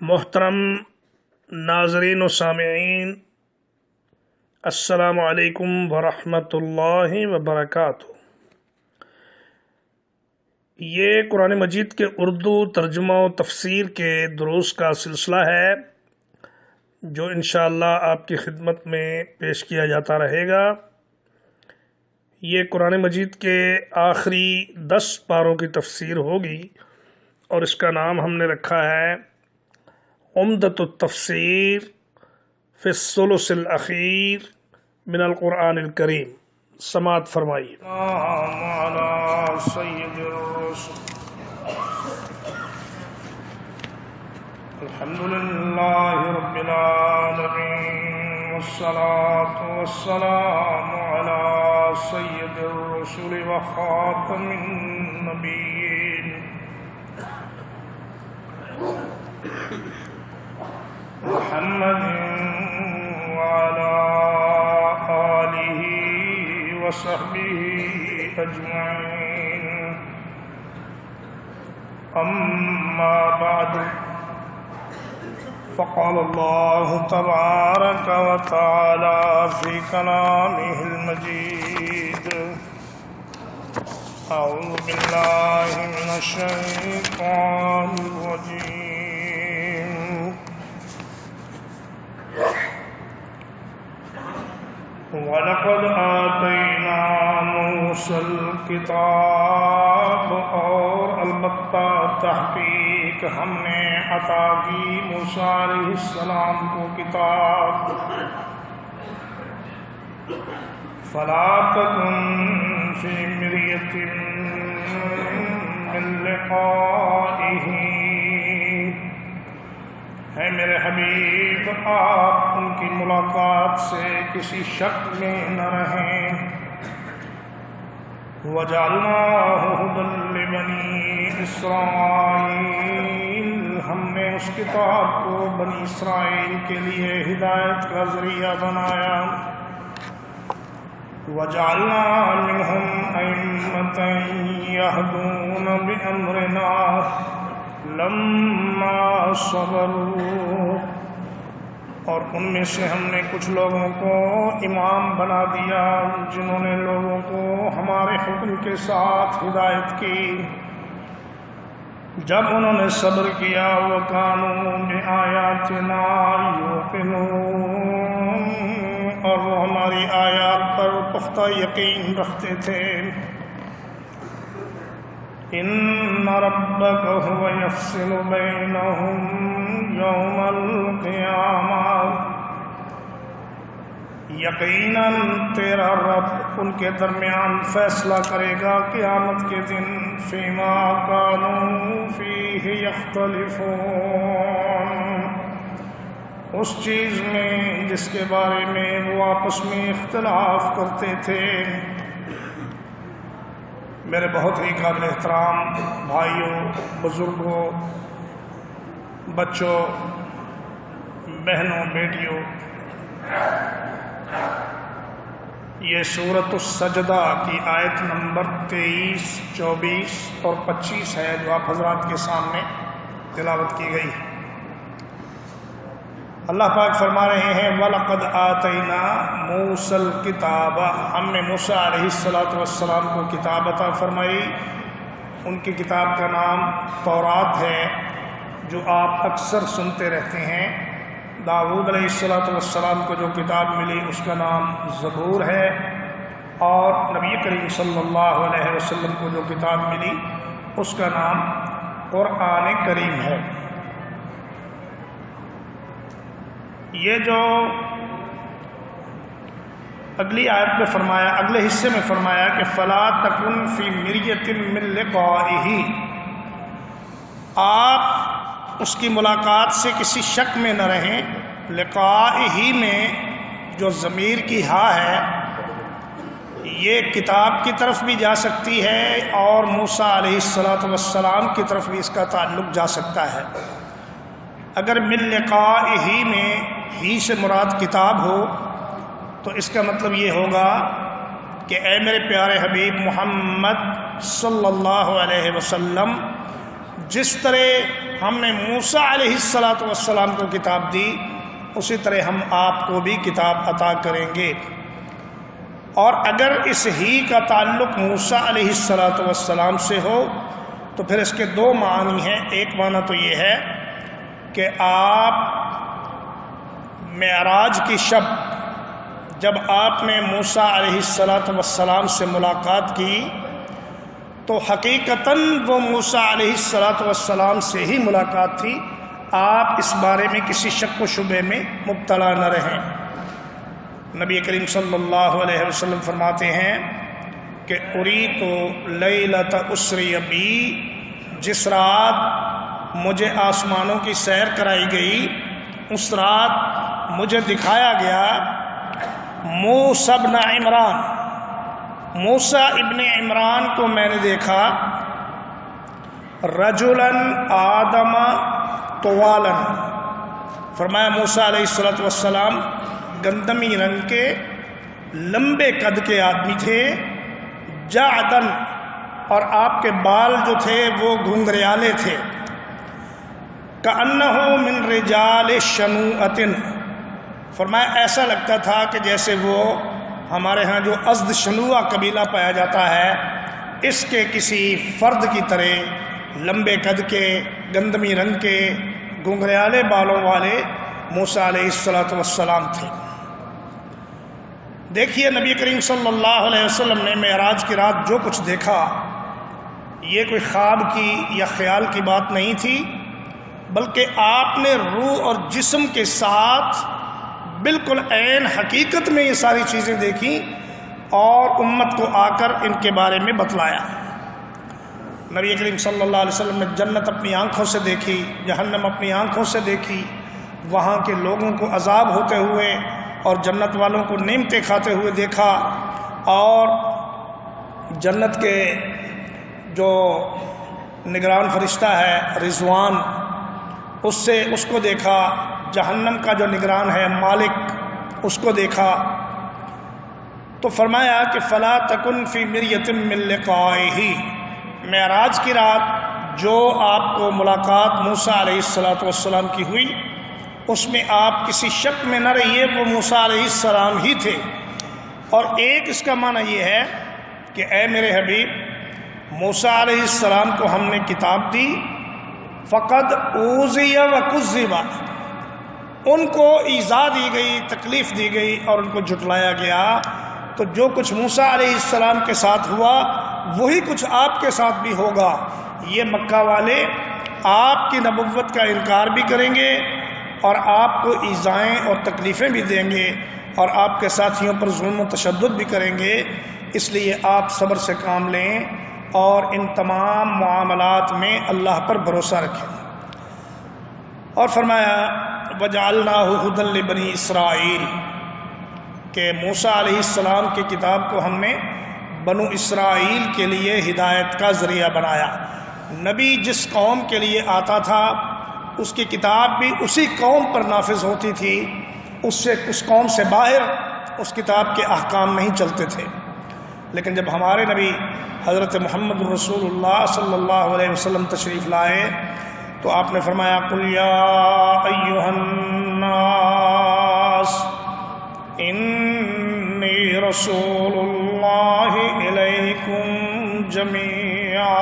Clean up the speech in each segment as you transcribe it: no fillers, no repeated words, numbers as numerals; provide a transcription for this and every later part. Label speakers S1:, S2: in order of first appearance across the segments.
S1: محترم ناظرین و سامعین، السلام علیکم ورحمۃ اللہ وبرکاتہ۔ یہ قرآن مجید کے اردو ترجمہ و تفسیر کے دروس کا سلسلہ ہے جو انشاءاللہ آپ کی خدمت میں پیش کیا جاتا رہے گا۔ یہ قرآن مجید کے آخری 10 پاروں کی تفسیر ہوگی اور اس کا نام ہم نے رکھا ہے عمدۃ التفسیر فی الثلث الاخیر من القرآن الکریم۔ سماعت فرمائیے۔ سید الرسل الحمد للہ رب العالمین والصلاة والسلام علی سید الرسل وخاتم النبیین محمد وعلى آلہ وصحبہ اجمعین، اما بعد فقال اللہ تبارک وتعالی فی کلامہ المجید، اعوذ باللہ من الشیطان الرجیم، وَلَقَدْ آتَيْنَا مُوسَى الْكِتَابَ، اور البتہ تحقیق ہم نے عطا کی موسیٰ علیہ السلام کو کتاب، فَلَا تَكُنْ فِي مِرْيَةٍ مِّن لِقَائِهِ، ہے میرے حبیب آپ ان کی ملاقات سے کسی شک میں نہ رہیں۔ وَجَعَلْنَاهُ هُدًى لِّبَنِي إِسْرَائِيلَ، ہم نے اس کتاب کو بنی اسرائیل کے لیے ہدایت کا ذریعہ بنایا۔ وَجَعَلْنَا مِنْهُمْ أَئِمَّةً يَهْدُونَ بِأَمْرِنَا لما صبروا، اور ان میں سے ہم نے کچھ لوگوں کو امام بنا دیا جنہوں نے لوگوں کو ہمارے حکم کے ساتھ ہدایت کی، جب انہوں نے صبر کیا۔ وَكَانُوا بِآيَاتِنَا يُوقِنُونَ، اور وہ ہماری آیات پر پختہ یقین رکھتے تھے۔ ان ربک هو یفصل بینہم یوم القیامہ، یقیناً تیرا رب ان کے درمیان فیصلہ کرے گا قیامت کے دن، فیما کانوا فیہ یختلفون، اس چیز میں جس کے بارے میں وہ آپس میں اختلاف کرتے تھے۔ میرے بہت ہی قابل احترام بھائیوں، بزرگوں، بچوں، بہنوں، بیٹیوں، یہ سورۃ السجدہ کی آیت نمبر 23، 24 اور 25 ہے جو آپ حضرات کے سامنے تلاوت کی گئی ہے۔ اللہ پاک فرما رہے ہیں وَلَقَدْ آتَيْنَا مُوسَى الْكِتَابَ، ہم نے موسیٰ علیہ السلام کو کتاب عطا فرمائی۔ ان کی کتاب کا نام تورات ہے جو آپ اکثر سنتے رہتے ہیں۔ داؤد علیہ السلام کو جو کتاب ملی اس کا نام زبور ہے، اور نبی کریم صلی اللہ علیہ وسلم کو جو کتاب ملی اس کا نام قرآن کریم ہے۔ یہ جو اگلی آیت میں فرمایا، اگلے حصے میں فرمایا کہ فَلَا تَكُنْ فِي مِرْيَةٍ مِّن لِقَائِهِ، آپ اس کی ملاقات سے کسی شک میں نہ رہیں۔ لقائہ میں جو ضمیر کی ہا ہے یہ کتاب کی طرف بھی جا سکتی ہے اور موسیٰ علیہ السلام کی طرف بھی اس کا تعلق جا سکتا ہے۔ اگر من لقائہ میں ہی سے مراد کتاب ہو تو اس کا مطلب یہ ہوگا کہ اے میرے پیارے حبیب محمد صلی اللہ علیہ وسلم، جس طرح ہم نے موسیٰ علیہ السلام کو کتاب دی، اسی طرح ہم آپ کو بھی کتاب عطا کریں گے۔ اور اگر اس ہی کا تعلق موسیٰ علیہ السلام سے ہو تو پھر اس کے دو معنی ہیں۔ ایک معنی تو یہ ہے کہ آپ معراج کی شب جب آپ نے موسیٰ علیہ السلام سے ملاقات کی تو حقیقتاً وہ موسیٰ علیہ السلام سے ہی ملاقات تھی، آپ اس بارے میں کسی شک و شبے میں مبتلا نہ رہیں۔ نبی کریم صلی اللہ علیہ وسلم فرماتے ہیں کہ اریت لیلۃ اسری بی، جس رات مجھے آسمانوں کی سیر کرائی گئی اس رات مجھے دکھایا گیا موسیٰ ابن عمران، موسیٰ ابن عمران کو میں نے دیکھا، رجلاً آدم طوالاً، فرمایا موسیٰ علیہ السلام گندمی رنگ کے لمبے قد کے آدمی تھے، جعدن، اور آپ کے بال جو تھے وہ گھنگریالے تھے، کأنہ من رجال شنوءۃ، فرمایا ایسا لگتا تھا کہ جیسے وہ ہمارے ہاں جو ازد شنوءہ قبیلہ پایا جاتا ہے اس کے کسی فرد کی طرح لمبے قد کے گندمی رنگ کے گھنگریالے بالوں والے موسیٰ علیہ السلام تھے۔ دیکھیے نبی کریم صلی اللہ علیہ وسلم نے معراج کی رات جو کچھ دیکھا یہ کوئی خواب کی یا خیال کی بات نہیں تھی، بلکہ آپ نے روح اور جسم کے ساتھ بالکل عین حقیقت میں یہ ساری چیزیں دیکھیں اور امت کو آ کر ان کے بارے میں بتلایا۔ نبی کریم صلی اللہ علیہ وسلم نے جنت اپنی آنکھوں سے دیکھی، جہنم اپنی آنکھوں سے دیکھی، وہاں کے لوگوں کو عذاب ہوتے ہوئے اور جنت والوں کو نعمتیں کھاتے ہوئے دیکھا، اور جنت کے جو نگران فرشتہ ہے رضوان اس کو دیکھا، جہنم کا جو نگران ہے مالک اس کو دیکھا۔ تو فرمایا کہ فلا تکن فی مریۃ من لقائہ، معراج کی رات جو آپ کو ملاقات موسیٰ علیہ السلام کی ہوئی اس میں آپ کسی شک میں نہ رہیے، وہ موسیٰ علیہ السلام ہی تھے۔ اور ایک اس کا معنی یہ ہے کہ اے میرے حبیب، موسیٰ علیہ السلام کو ہم نے کتاب دی، فقد اوذی و کذب، ان کو ایذا دی گئی، تکلیف دی گئی اور ان کو جھٹلایا گیا، تو جو کچھ موسیٰ علیہ السلام کے ساتھ ہوا وہی کچھ آپ کے ساتھ بھی ہوگا۔ یہ مکہ والے آپ کی نبوت کا انکار بھی کریں گے اور آپ کو ایذائیں اور تکلیفیں بھی دیں گے اور آپ کے ساتھیوں پر ظلم و تشدد بھی کریں گے، اس لیے آپ صبر سے کام لیں اور ان تمام معاملات میں اللہ پر بھروسہ رکھیں۔ اور فرمایا وَجَعَلْنَاهُ هُدًى لِبَنِي إِسْرَائِيلَ، کہ موسیٰ علیہ السلام کی کتاب کو ہم نے بنو اسرائیل کے لیے ہدایت کا ذریعہ بنایا۔ نبی جس قوم کے لیے آتا تھا اس کی کتاب بھی اسی قوم پر نافذ ہوتی تھی، اس قوم سے باہر اس کتاب کے احکام نہیں چلتے تھے۔ لیکن جب ہمارے نبی حضرت محمد رسول اللہ صلی اللہ علیہ وسلم تشریف لائے تو آپ نے فرمایا قُلْ يَا أَيُّهَا النَّاسُ إِنِّي رَسُولُ اللَّهِ إِلَيْكُمْ جَمِيعًا،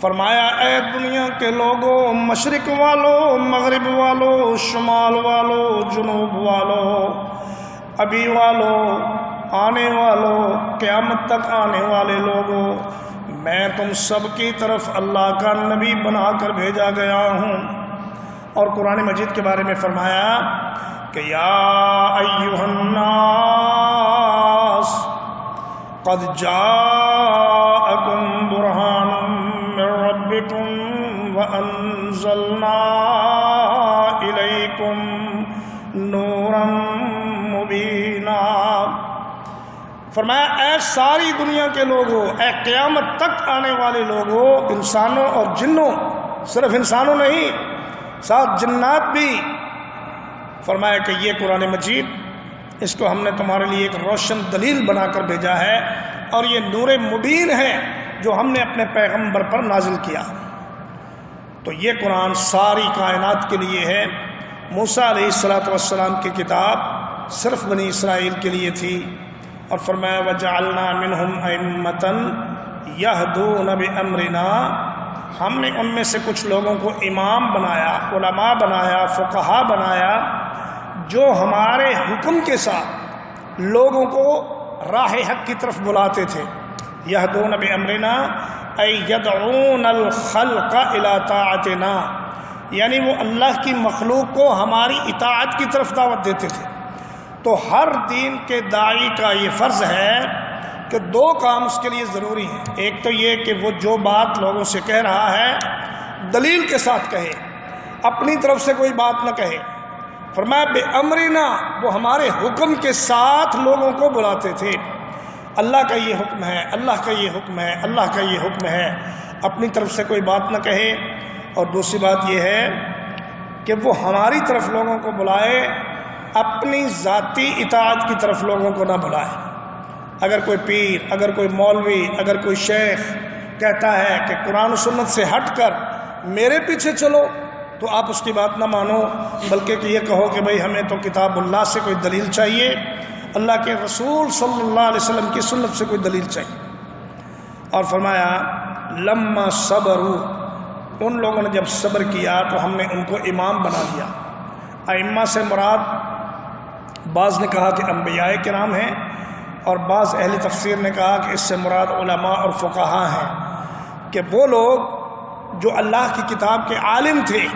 S1: فرمایا اے دنیا کے لوگوں، مشرق والوں، مغرب والوں، شمال والوں، جنوب والوں، ابھی والوں، آنے والوں، قیامت تک آنے والے لوگوں، میں تم سب کی طرف اللہ کا نبی بنا کر بھیجا گیا ہوں۔ اور قرآن مجید کے بارے میں فرمایا کہ یا ایھا الناس قد جاءکم برہان من ربکم وانزلنا الیکم نورا مبینا، فرمایا اے ساری دنیا کے لوگوں، اے قیامت تک آنے والے لوگوں، انسانوں اور جنوں، صرف انسانوں نہیں ساتھ جنات بھی، فرمایا کہ یہ قرآن مجید اس کو ہم نے تمہارے لیے ایک روشن دلیل بنا کر بھیجا ہے اور یہ نور مبین ہے جو ہم نے اپنے پیغمبر پر نازل کیا۔ تو یہ قرآن ساری کائنات کے لیے ہے۔ موسیٰ علیہ السلام کی کتاب صرف بنی اسرائیل کے لیے تھی، اور فرمایا وَجَعَلْنَا مِنْهُمْ أَئِمَّةً يَهْدُونَ بِأَمْرِنَا، ہم نے ان میں سے کچھ لوگوں کو امام بنایا، علماء بنایا، فقہا بنایا، جو ہمارے حکم کے ساتھ لوگوں کو راہ حق کی طرف بلاتے تھے۔ یہدون بامرنا ای یدعون الخلق الی طاعتنا، یعنی وہ اللہ کی مخلوق کو ہماری اطاعت کی طرف دعوت دیتے تھے۔ تو ہر دین کے داعی کا یہ فرض ہے کہ دو کام اس کے لیے ضروری ہیں۔ ایک تو یہ کہ وہ جو بات لوگوں سے کہہ رہا ہے دلیل کے ساتھ کہے، اپنی طرف سے کوئی بات نہ کہے۔ فرمایا بے امرنا، وہ ہمارے حکم کے ساتھ لوگوں کو بلاتے تھے۔ اللہ کا یہ حکم ہے، اللہ کا یہ حکم ہے، اللہ کا یہ حکم ہے، اپنی طرف سے کوئی بات نہ کہے۔ اور دوسری بات یہ ہے کہ وہ ہماری طرف لوگوں کو بلائے، اپنی ذاتی اطاعت کی طرف لوگوں کو نہ بلائے۔ اگر کوئی پیر، اگر کوئی مولوی، اگر کوئی شیخ کہتا ہے کہ قرآن و سنت سے ہٹ کر میرے پیچھے چلو، تو آپ اس کی بات نہ مانو، بلکہ کہ یہ کہو کہ بھئی ہمیں تو کتاب اللہ سے کوئی دلیل چاہیے، اللہ کے رسول صلی اللہ علیہ وسلم کی سنت سے کوئی دلیل چاہیے۔ اور فرمایا لما صبروا، ان لوگوں نے جب صبر کیا تو ہم نے ان کو امام بنا دیا۔ ائمہ سے مراد بعض نے کہا کہ انبیاء کرام ہیں، اور بعض اہل تفسیر نے کہا کہ اس سے مراد علماء اور فقہا ہیں، کہ وہ لوگ جو اللہ کی کتاب کے عالم تھے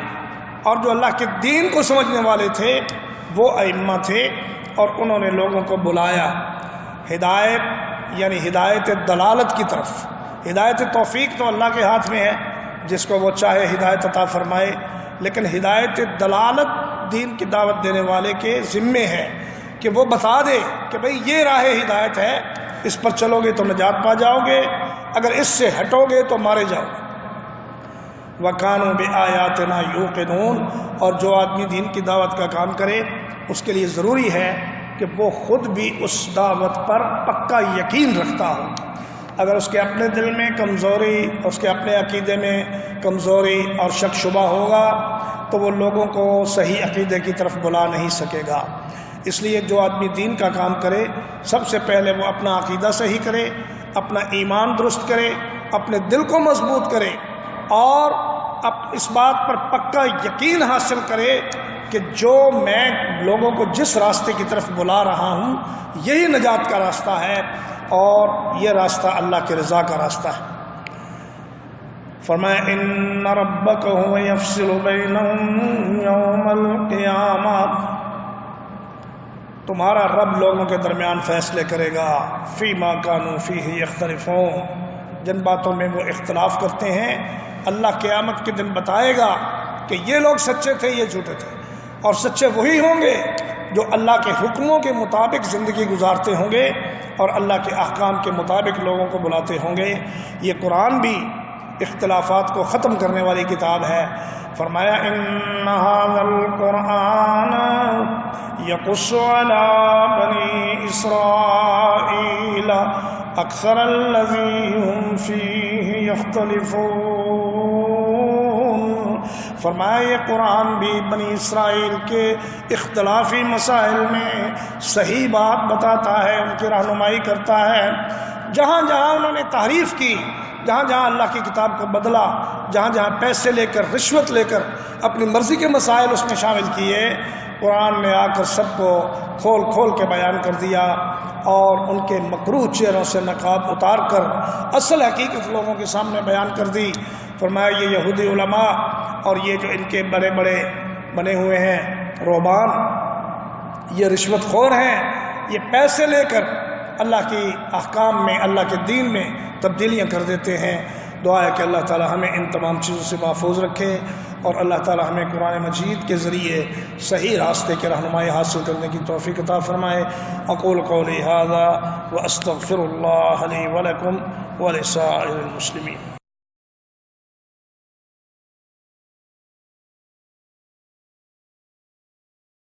S1: اور جو اللہ کے دین کو سمجھنے والے تھے وہ ائمہ تھے، اور انہوں نے لوگوں کو بلایا ہدایت، یعنی ہدایت دلالت کی طرف۔ ہدایت توفیق تو اللہ کے ہاتھ میں ہے، جس کو وہ چاہے ہدایت عطا فرمائے، لیکن ہدایت دلالت دین کی دعوت دینے والے کے ذمے ہے کہ وہ بتا دے کہ بھئی یہ راہ ہدایت ہے، اس پر چلو گے تو نجات پا جاؤ گے، اگر اس سے ہٹو گے تو مارے جاؤ گے۔ وَكَانُوا بِآيَاتِنَا يُوقِنُونَ، اور جو آدمی دین کی دعوت کا کام کرے اس کے لیے ضروری ہے کہ وہ خود بھی اس دعوت پر پکا یقین رکھتا ہو۔ اگر اس کے اپنے دل میں کمزوری، اس کے اپنے عقیدے میں کمزوری اور شک شبہ ہوگا تو وہ لوگوں کو صحیح عقیدے کی طرف بلا نہیں سکے گا۔ اس لیے جو آدمی دین کا کام کرے سب سے پہلے وہ اپنا عقیدہ صحیح کرے، اپنا ایمان درست کرے، اپنے دل کو مضبوط کرے، اور اس بات پر پکا یقین حاصل کرے کہ جو میں لوگوں کو جس راستے کی طرف بلا رہا ہوں یہی نجات کا راستہ ہے، اور یہ راستہ اللہ کے رضا کا راستہ ہے۔ فرمایا ان ربک هو یفصل بینہم یوم القیامہ، تمہارا رب لوگوں کے درمیان فیصلے کرے گا، فیما کانوا فیہ یختلفون، جن باتوں میں وہ اختلاف کرتے ہیں اللہ قیامت کے دن بتائے گا کہ یہ لوگ سچے تھے، یہ جھوٹے تھے، اور سچے وہی ہوں گے جو اللہ کے حکموں کے مطابق زندگی گزارتے ہوں گے اور اللہ کے احکام کے مطابق لوگوں کو بلاتے ہوں گے۔ یہ قرآن بھی اختلافات کو ختم کرنے والی کتاب ہے۔ فرمایا ان ھذا القرآن یقص علی بنی اسرائیل اکثر الذی ہم فیہ یختلفون، فرمایا یہ قرآن بھی بنی اسرائیل کے اختلافی مسائل میں صحیح بات بتاتا ہے، ان کی رہنمائی کرتا ہے۔ جہاں جہاں انہوں نے تحریف کی، جہاں جہاں اللہ کی کتاب کو بدلا، جہاں جہاں پیسے لے کر، رشوت لے کر اپنی مرضی کے مسائل اس میں شامل کیے، قرآن نے آ کر سب کو کھول کھول کے بیان کر دیا، اور ان کے مکروہ چہروں سے نقاب اتار کر اصل حقیقت لوگوں کے سامنے بیان کر دی۔ فرمایا یہ یہودی علماء اور یہ جو ان کے بڑے بڑے بنے ہوئے ہیں رہبان، یہ رشوت خور ہیں، یہ پیسے لے کر اللہ کی احکام میں، اللہ کے دین میں تبدیلیاں کر دیتے ہیں۔ دعا ہے کہ اللہ تعالی ہمیں ان تمام چیزوں سے محفوظ رکھے، اور اللہ تعالی ہمیں قرآن مجید کے ذریعے صحیح راستے کے رہنمائی حاصل کرنے کی توفیق عطا فرمائے۔ اقول قولی ھذا واستغفر اللہ لی ولکم ولسائر المسلمین۔